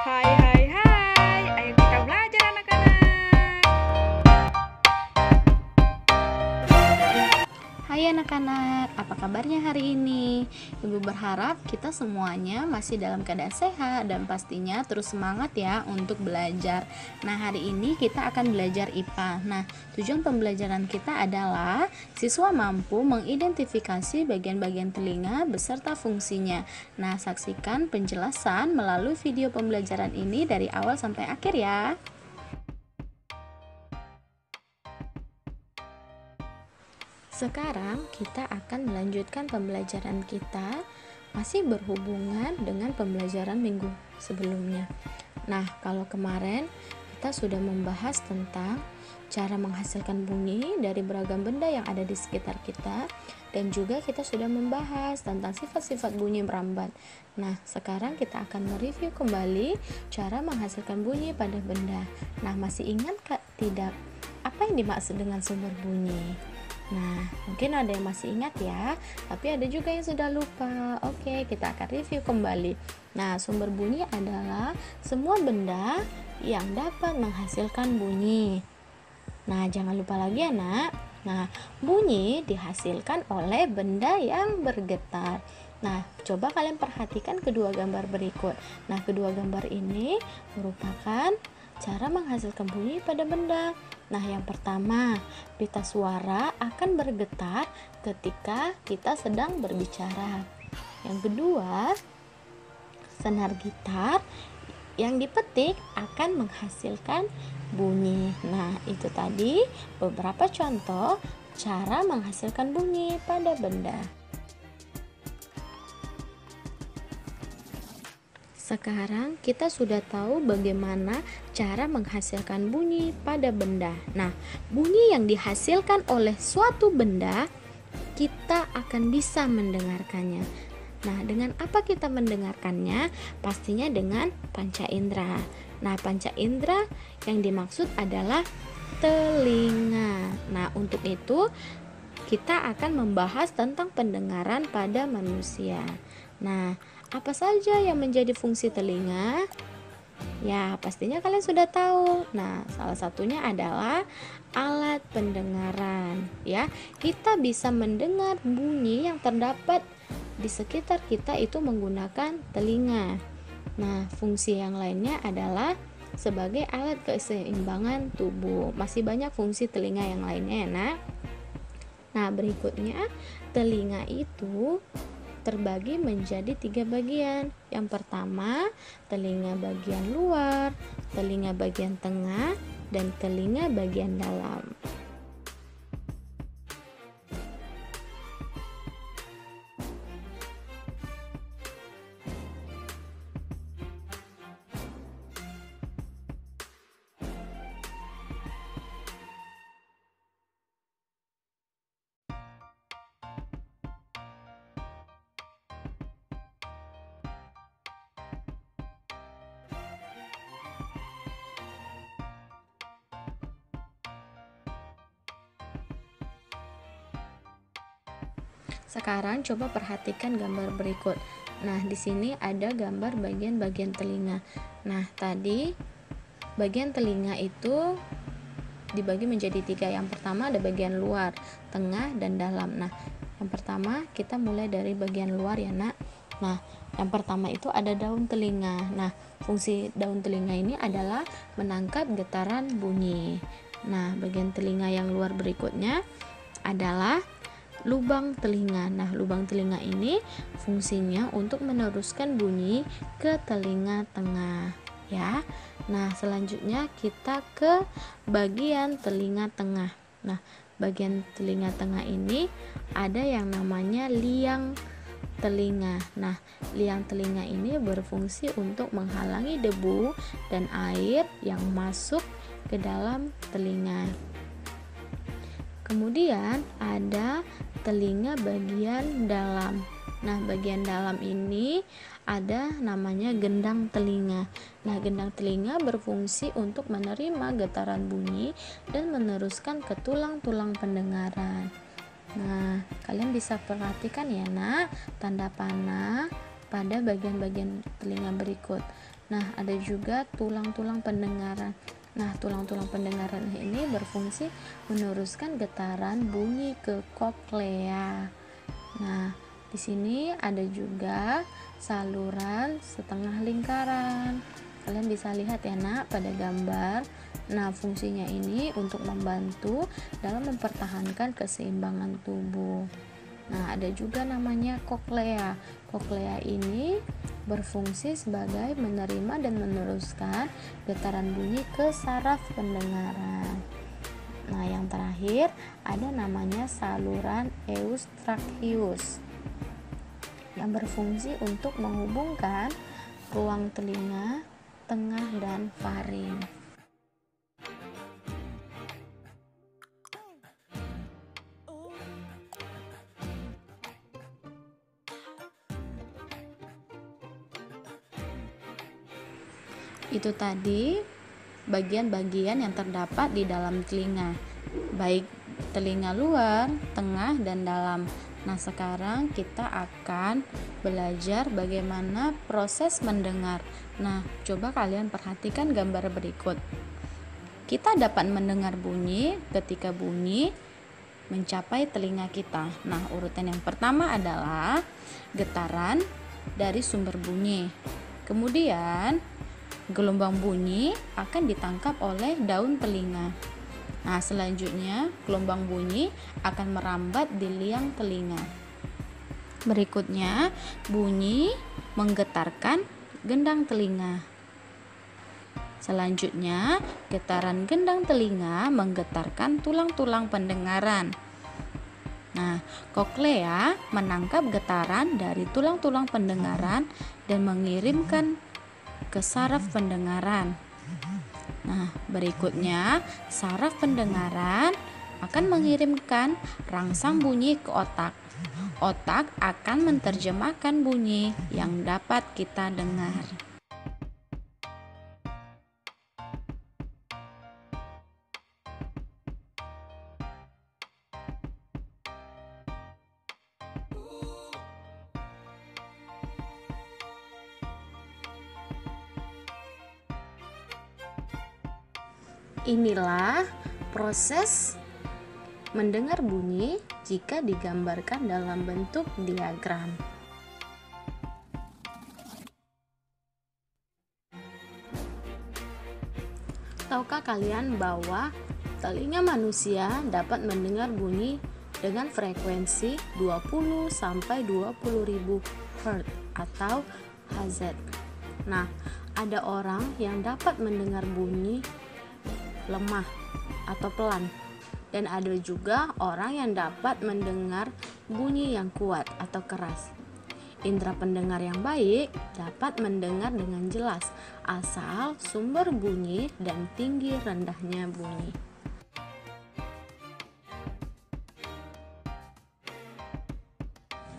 Hai hai hai, ayo kita belajar anak-anak. Hai anak-anak, apa kabarnya hari ini? Ibu berharap kita semuanya masih dalam keadaan sehat dan pastinya terus semangat ya untuk belajar. Nah, hari ini kita akan belajar IPA. Nah, tujuan pembelajaran kita adalah siswa mampu mengidentifikasi bagian-bagian telinga beserta fungsinya. Nah, saksikan penjelasan melalui video pembelajaran ini dari awal sampai akhir ya. Sekarang kita akan melanjutkan pembelajaran kita, masih berhubungan dengan pembelajaran minggu sebelumnya. Nah, kalau kemarin kita sudah membahas tentang cara menghasilkan bunyi dari beragam benda yang ada di sekitar kita, dan juga kita sudah membahas tentang sifat-sifat bunyi merambat. Nah, sekarang kita akan mereview kembali cara menghasilkan bunyi pada benda. Nah, masih ingat tidak apa yang dimaksud dengan sumber bunyi? Nah, mungkin ada yang masih ingat ya, tapi ada juga yang sudah lupa. Oke, kita akan review kembali. Nah, sumber bunyi adalah semua benda yang dapat menghasilkan bunyi. Nah, jangan lupa lagi ya, Nak. Nah, bunyi dihasilkan oleh benda yang bergetar. Nah, coba kalian perhatikan kedua gambar berikut. Nah, kedua gambar ini merupakan cara menghasilkan bunyi pada benda. Nah, yang pertama, pita suara akan bergetar ketika kita sedang berbicara. Yang kedua, senar gitar yang dipetik akan menghasilkan bunyi. Nah, itu tadi beberapa contoh cara menghasilkan bunyi pada benda. Sekarang kita sudah tahu bagaimana cara menghasilkan bunyi pada benda. Nah, bunyi yang dihasilkan oleh suatu benda, kita akan bisa mendengarkannya. Nah, dengan apa kita mendengarkannya? Pastinya dengan panca indera. Nah, panca indera yang dimaksud adalah telinga. Nah, untuk itu kita akan membahas tentang pendengaran pada manusia. Nah, apa saja yang menjadi fungsi telinga? Ya, pastinya kalian sudah tahu. Nah, salah satunya adalah alat pendengaran. Ya, kita bisa mendengar bunyi yang terdapat di sekitar kita itu menggunakan telinga. Nah, fungsi yang lainnya adalah sebagai alat keseimbangan tubuh. Masih banyak fungsi telinga yang lainnya ya, Nak. Nah, berikutnya telinga itu terbagi menjadi 3 bagian. Yang pertama, telinga bagian luar, telinga bagian tengah, dan telinga bagian dalam. Sekarang coba perhatikan gambar berikut. Nah, di sini ada gambar bagian-bagian telinga. Nah, tadi bagian telinga itu dibagi menjadi 3. Yang pertama ada bagian luar, tengah, dan dalam. Nah, yang pertama kita mulai dari bagian luar ya, Nak. Nah, yang pertama itu ada daun telinga. Nah, fungsi daun telinga ini adalah menangkap getaran bunyi. Nah, bagian telinga yang luar berikutnya adalah lubang telinga. Nah, lubang telinga ini fungsinya untuk meneruskan bunyi ke telinga tengah, ya. Nah, selanjutnya kita ke bagian telinga tengah. Nah, bagian telinga tengah ini ada yang namanya liang telinga. Nah, liang telinga ini berfungsi untuk menghalangi debu dan air yang masuk ke dalam telinga. Kemudian ada telinga bagian dalam. Nah, bagian dalam ini ada namanya gendang telinga. Nah, gendang telinga berfungsi untuk menerima getaran bunyi dan meneruskan ke tulang-tulang pendengaran. Nah, kalian bisa perhatikan ya, Nak, tanda panah pada bagian-bagian telinga berikut. Nah, ada juga tulang-tulang pendengaran. Nah, tulang-tulang pendengaran ini berfungsi meneruskan getaran bunyi ke koklea. Nah, di sini ada juga saluran setengah lingkaran. Kalian bisa lihat ya nak pada gambar. Nah, fungsinya ini untuk membantu dalam mempertahankan keseimbangan tubuh. Nah, ada juga namanya koklea. Koklea ini berfungsi sebagai menerima dan meneruskan getaran bunyi ke saraf pendengaran. Nah, yang terakhir ada namanya saluran eustachius yang berfungsi untuk menghubungkan ruang telinga, tengah, dan faring. Itu tadi bagian-bagian yang terdapat di dalam telinga, baik telinga luar, tengah, dan dalam. Nah, sekarang kita akan belajar bagaimana proses mendengar. Nah, coba kalian perhatikan gambar berikut. Kita dapat mendengar bunyi ketika bunyi mencapai telinga kita. Nah, urutan yang pertama adalah getaran dari sumber bunyi. Kemudian gelombang bunyi akan ditangkap oleh daun telinga. Nah, selanjutnya gelombang bunyi akan merambat di liang telinga. Berikutnya, bunyi menggetarkan gendang telinga. Selanjutnya, getaran gendang telinga menggetarkan tulang-tulang pendengaran. Nah, koklea menangkap getaran dari tulang-tulang pendengaran dan mengirimkan ke saraf pendengaran. Nah, berikutnya saraf pendengaran akan mengirimkan rangsang bunyi ke otak. Otak akan menerjemahkan bunyi yang dapat kita dengar. Inilah proses mendengar bunyi jika digambarkan dalam bentuk diagram. Tahukah kalian bahwa telinga manusia dapat mendengar bunyi dengan frekuensi 20 sampai 20.000 Hz atau Hz. Nah, ada orang yang dapat mendengar bunyi lemah atau pelan, dan ada juga orang yang dapat mendengar bunyi yang kuat atau keras. Indera pendengar yang baik dapat mendengar dengan jelas asal sumber bunyi dan tinggi rendahnya bunyi.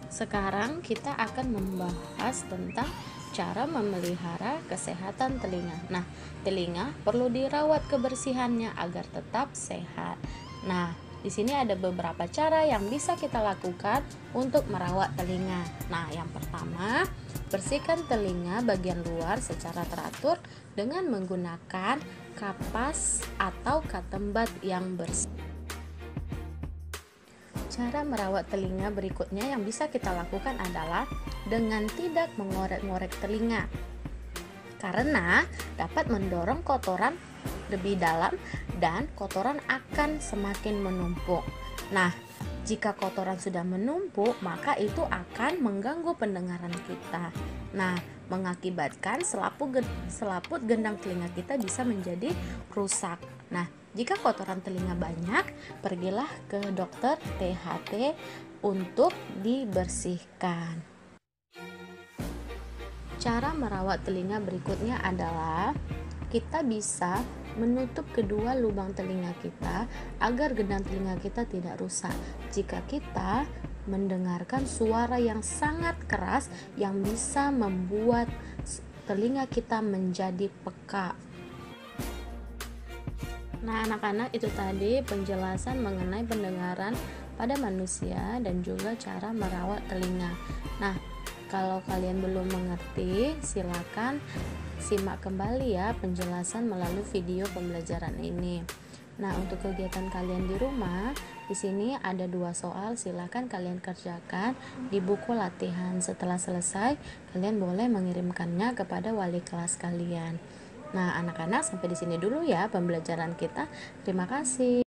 Sekarang kita akan membahas tentang cara memelihara kesehatan telinga. Nah, telinga perlu dirawat kebersihannya agar tetap sehat. Nah, di sini ada beberapa cara yang bisa kita lakukan untuk merawat telinga. Nah, yang pertama, bersihkan telinga bagian luar secara teratur dengan menggunakan kapas atau katembat yang bersih. Cara merawat telinga berikutnya yang bisa kita lakukan adalah dengan tidak mengorek-ngorek telinga, karena dapat mendorong kotoran lebih dalam dan kotoran akan semakin menumpuk. Nah, jika kotoran sudah menumpuk, maka itu akan mengganggu pendengaran kita. Nah, mengakibatkan selaput gendang telinga kita bisa menjadi rusak. Nah, jika kotoran telinga banyak, pergilah ke dokter THT untuk dibersihkan. Cara merawat telinga berikutnya adalah kita bisa menutup kedua lubang telinga kita agar gendang telinga kita tidak rusak. Jika kita mendengarkan suara yang sangat keras yang bisa membuat telinga kita menjadi peka. Nah, anak-anak, itu tadi penjelasan mengenai pendengaran pada manusia dan juga cara merawat telinga. Nah, Kalau kalian belum mengerti, silakan simak kembali ya penjelasan melalui video pembelajaran ini. Nah, untuk kegiatan kalian di rumah, di sini ada 2 soal, silakan kalian kerjakan di buku latihan. Setelah selesai, kalian boleh mengirimkannya kepada wali kelas kalian. Nah, anak-anak sampai di sini dulu ya pembelajaran kita. Terima kasih.